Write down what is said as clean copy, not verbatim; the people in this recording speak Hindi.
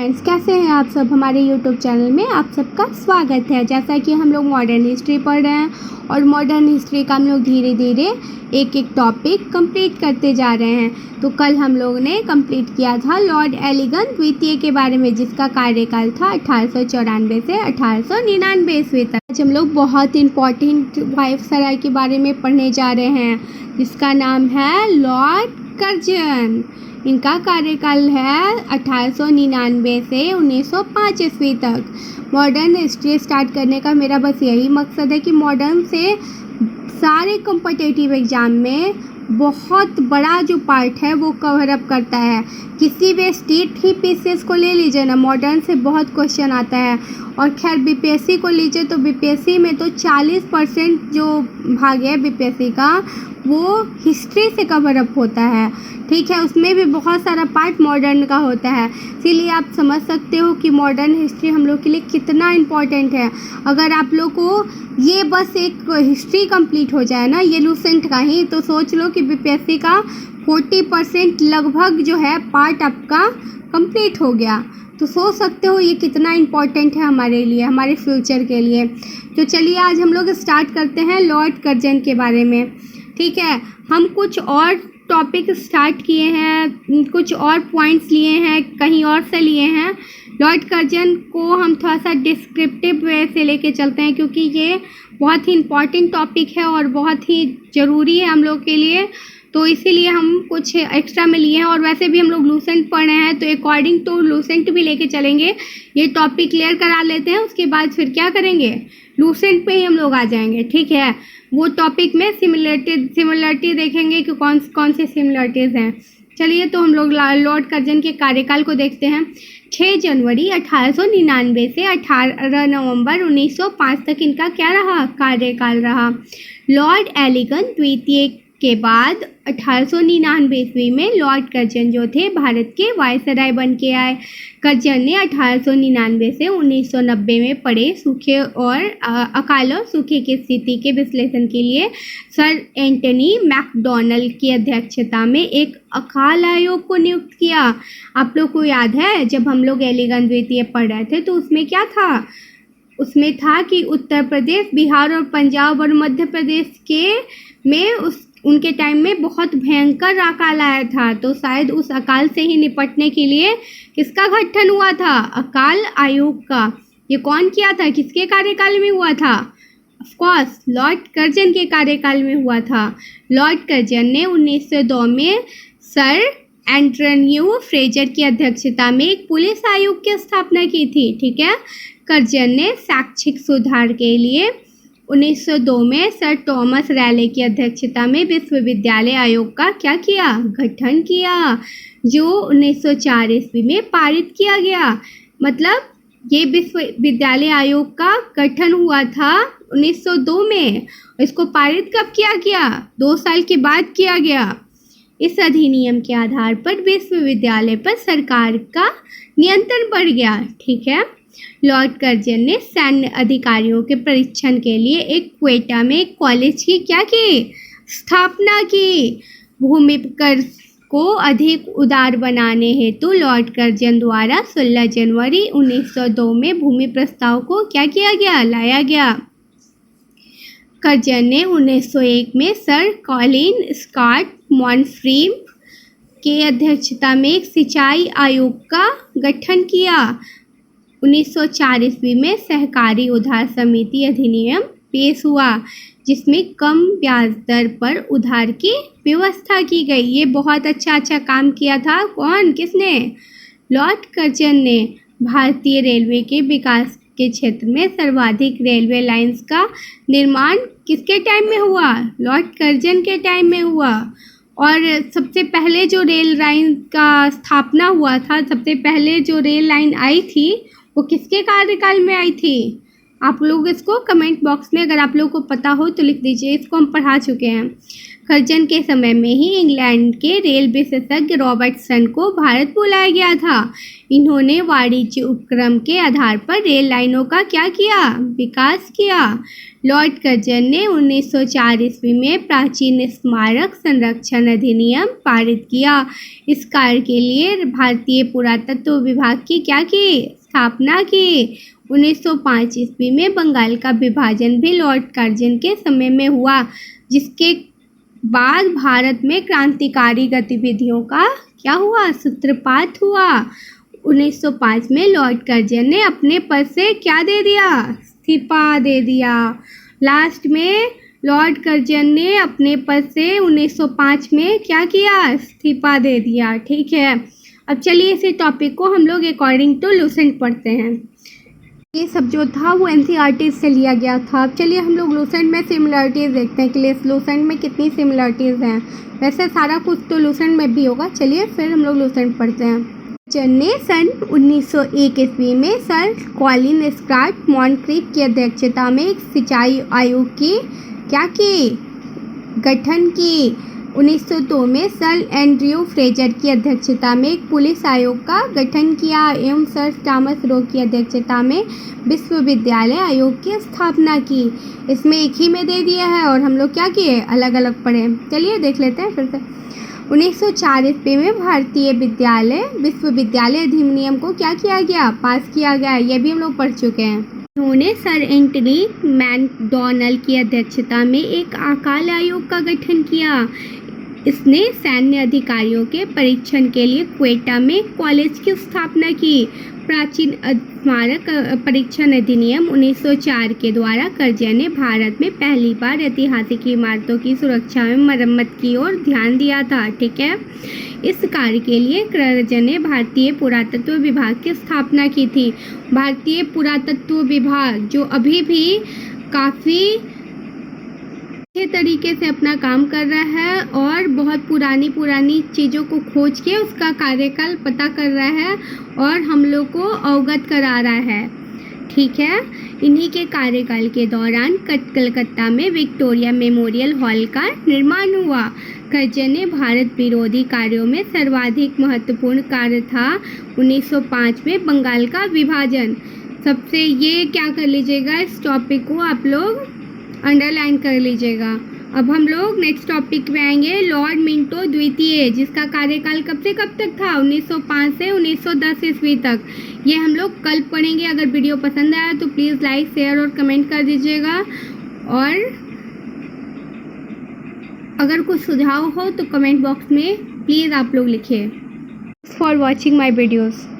फ्रेंड्स, कैसे हैं आप सब। हमारे यूट्यूब चैनल में आप सबका स्वागत है। जैसा कि हम लोग मॉडर्न हिस्ट्री पढ़ रहे हैं और मॉडर्न हिस्ट्री का हम लोग धीरे धीरे एक एक टॉपिक कंप्लीट करते जा रहे हैं। तो कल हम लोग ने कंप्लीट किया था लॉर्ड एलिगन द्वितीय के बारे में, जिसका कार्यकाल था 1894 से 1899 ईस्वी तक। आज हम लोग बहुत इम्पॉर्टेंट वायसराय के बारे में पढ़ने जा रहे हैं, जिसका नाम है लॉर्ड कर्जन। इनका कार्यकाल है 1899 से 1905 ईस्वी तक। मॉडर्न हिस्ट्री स्टार्ट करने का मेरा बस यही मकसद है कि मॉडर्न से सारे कॉम्पिटिटिव एग्ज़ाम में बहुत बड़ा जो पार्ट है वो कवर अप करता है। किसी भी स्टेट ही पीसीएस को ले लीजिए ना, मॉडर्न से बहुत क्वेश्चन आता है। और खैर बीपीएससी को लीजिए तो बीपीएससी में तो 40% जो भाग है बीपीएससी का वो हिस्ट्री से कवर अप होता है। ठीक है, उसमें भी बहुत सारा पार्ट मॉडर्न का होता है। इसीलिए आप समझ सकते हो कि मॉडर्न हिस्ट्री हम लोग के लिए कितना इम्पोर्टेंट है। अगर आप लोग को ये बस एक हिस्ट्री कंप्लीट हो जाए ना, ये लूसेंट का ही, तो सोच लो कि बीपीएससी का 40% लगभग जो है पार्ट आपका कंप्लीट हो गया। तो सोच सकते हो ये कितना इम्पोर्टेंट है हमारे लिए, हमारे फ्यूचर के लिए। तो चलिए आज हम लोग स्टार्ट करते हैं लॉर्ड कर्जन के बारे में। ठीक है, हम कुछ और टॉपिक स्टार्ट किए हैं, कुछ और पॉइंट्स लिए हैं, कहीं और से लिए हैं। लॉर्ड कर्जन को हम थोड़ा सा डिस्क्रिप्टिव वे से लेके चलते हैं, क्योंकि ये बहुत ही इम्पॉर्टेंट टॉपिक है और बहुत ही ज़रूरी है हम लोग के लिए। तो इसीलिए हम कुछ एक्स्ट्रा में लिए हैं। और वैसे भी हम लोग लूसेंट पढ़ रहे हैं, तो अकॉर्डिंग टू लूसेंट भी लेके चलेंगे। ये टॉपिक क्लियर करा लेते हैं, उसके बाद फिर क्या करेंगे, लूसेंट पे ही हम लोग आ जाएंगे। ठीक है, वो टॉपिक में सिमिलरिटी देखेंगे कि कौन से सिमिलरिटीज़ हैं। चलिए तो हम लोग लॉर्ड कर्जन के कार्यकाल को देखते हैं। 6 जनवरी 1899 से 18 नवंबर 1905 तक इनका क्या रहा, कार्यकाल रहा। लॉर्ड एलिगन द्वितीय के बाद 1899 ईस्वी में लॉर्ड कर्जन जो थे भारत के वायसराय बन के आए। कर्जन ने 1899 से 1990 में पड़े सूखे और अकाल और सूखे की स्थिति के विश्लेषण के लिए सर एंटनी मैकडॉनल्ड की अध्यक्षता में एक अकाल आयोग को नियुक्त किया। आप लोग को याद है जब हम लोग एलिगन द्वितीय पढ़ रहे थे तो उसमें क्या था, उसमें था कि उत्तर प्रदेश, बिहार और पंजाब और मध्य प्रदेश के में उनके टाइम में बहुत भयंकर अकाल आया था। तो शायद उस अकाल से ही निपटने के लिए किसका गठन हुआ था, अकाल आयोग का। ये कौन किया था, किसके कार्यकाल में हुआ था, ऑफ कोर्स लॉर्ड कर्जन के कार्यकाल में हुआ था। लॉर्ड कर्जन ने 1902 में सर एंटोनियो फ्रेजर की अध्यक्षता में एक पुलिस आयोग की स्थापना की थी। ठीक है, कर्जन ने शैक्षिक सुधार के लिए 1902 में सर थॉमस रैले की अध्यक्षता में विश्वविद्यालय आयोग का क्या किया, गठन किया, जो 1904 ईस्वी में पारित किया गया। मतलब ये विश्वविद्यालय आयोग का गठन हुआ था 1902 में। इसको पारित कब किया गया, 2 साल के बाद किया गया। इस अधिनियम के आधार पर विश्वविद्यालय पर सरकार का नियंत्रण बढ़ गया। ठीक है, लॉर्ड कर्जन ने सैन्य अधिकारियों के परीक्षण के लिए एक क्वेटा में एक कॉलेज की क्या की, स्थापना की। भूमि कर को अधिक उदार बनाने हेतु लॉर्ड कर्जन द्वारा 16 जनवरी 1902 में भूमि प्रस्ताव को क्या किया गया, लाया गया। कर्जन ने 1901 में सर कॉलिन स्कॉट मॉन्फ्रीम के अध्यक्षता में एक सिंचाई आयोग का गठन किया। 1904 ईस्वी में सहकारी उधार समिति अधिनियम पेश हुआ, जिसमें कम ब्याज दर पर उधार की व्यवस्था की गई। ये बहुत अच्छा काम किया था। कौन, किसने, लॉर्ड कर्जन ने। भारतीय रेलवे के विकास के क्षेत्र में सर्वाधिक रेलवे लाइंस का निर्माण किसके टाइम में हुआ, लॉर्ड कर्जन के टाइम में हुआ। और सबसे पहले जो रेल लाइन का स्थापना हुआ था, सबसे पहले जो रेल लाइन आई थी वो किसके कार्यकाल में आई थी। आप लोग इसको कमेंट बॉक्स में अगर आप लोगों को पता हो तो लिख दीजिए, इसको हम पढ़ा चुके हैं। कर्जन के समय में ही इंग्लैंड के रेल विशेषज्ञ रॉबर्टसन को भारत बुलाया गया था। इन्होंने वाणिज्य उपक्रम के आधार पर रेल लाइनों का क्या किया? विकास किया। लॉर्ड कर्जन ने 1904 ईस्वी में प्राचीन स्मारक संरक्षण अधिनियम पारित किया। इस कार्य के लिए भारतीय पुरातत्व विभाग की क्या की? स्थापना की। 1905 ईस्वी में बंगाल का विभाजन भी लॉर्ड कर्जन के समय में हुआ, जिसके बाद भारत में क्रांतिकारी गतिविधियों का क्या हुआ? सूत्रपात हुआ। 1905 में लॉर्ड कर्जन ने अपने पद से क्या दे दिया? इस्तीफा दे दिया। लास्ट में लॉर्ड कर्जन ने अपने पद से 1905 में क्या किया? इस्तीफा दे दिया। ठीक है, अब चलिए इसी टॉपिक को हम लोग अकॉर्डिंग टू लूसेंट पढ़ते हैं। ये सब जो था वो एनसीईआरटी से लिया गया था। अब चलिए हम लोग लूसेंट में सिमिलरिटीज़ देखते हैं कि लूसेंट में कितनी सिमिलरिटीज़ हैं। वैसे सारा कुछ तो लूसेंट में भी होगा। चलिए फिर हम लोग लूसेंट पढ़ते हैं। कर्जन ने सन 1901 ईस्वी में सर कॉलिन स्कॉट मॉन्क्रीफ की अध्यक्षता में एक सिंचाई आयोग की क्या की? गठन की। 1902 में सर एंड्रयू फ्रेजर की अध्यक्षता में एक पुलिस आयोग का गठन किया एवं सर थॉमस रो की अध्यक्षता में विश्वविद्यालय आयोग की स्थापना की। इसमें एक ही में दे दिया है और हम लोग क्या किए? अलग अलग पढ़े। चलिए देख लेते हैं फिर से। 1904 ईस्वी में भारतीय विश्वविद्यालय अधिनियम को क्या किया गया? पास किया गया। ये भी हम लोग पढ़ चुके हैं। उन्होंने सर एंटनी मैकडॉनल्ड की अध्यक्षता में एक अकाल आयोग का गठन किया। इसने सैन्य अधिकारियों के परीक्षण के लिए क्वेटा में कॉलेज की स्थापना की। प्राचीन स्मारक परीक्षण अधिनियम 1904 के द्वारा कर्जन ने भारत में पहली बार ऐतिहासिक इमारतों की सुरक्षा में मरम्मत की ओर ध्यान दिया था। ठीक है, इस कार्य के लिए कर्जन ने भारतीय पुरातत्व विभाग की स्थापना की थी। भारतीय पुरातत्व विभाग जो अभी भी काफ़ी अच्छे तरीके से अपना काम कर रहा है और बहुत पुरानी चीज़ों को खोज के उसका कार्यकाल पता कर रहा है और हम लोग को अवगत करा रहा है। ठीक है, इन्हीं के कार्यकाल के दौरान कलकत्ता में विक्टोरिया मेमोरियल हॉल का निर्माण हुआ। कर्जन ने भारत विरोधी कार्यों में सर्वाधिक महत्वपूर्ण कार्य था 1905 में बंगाल का विभाजन। सबसे ये क्या कर लीजिएगा, इस टॉपिक को आप लोग अंडरलाइन कर लीजिएगा। अब हम लोग नेक्स्ट टॉपिक पे आएंगे, लॉर्ड मिंटो द्वितीय, जिसका कार्यकाल कब से कब तक था? 1905 से 1910 ईस्वी तक। ये हम लोग कल पढ़ेंगे। अगर वीडियो पसंद आया तो प्लीज़ लाइक, शेयर और कमेंट कर दीजिएगा। और अगर कुछ सुझाव हो तो कमेंट बॉक्स में प्लीज़ आप लोग लिखिए। For watching my videos.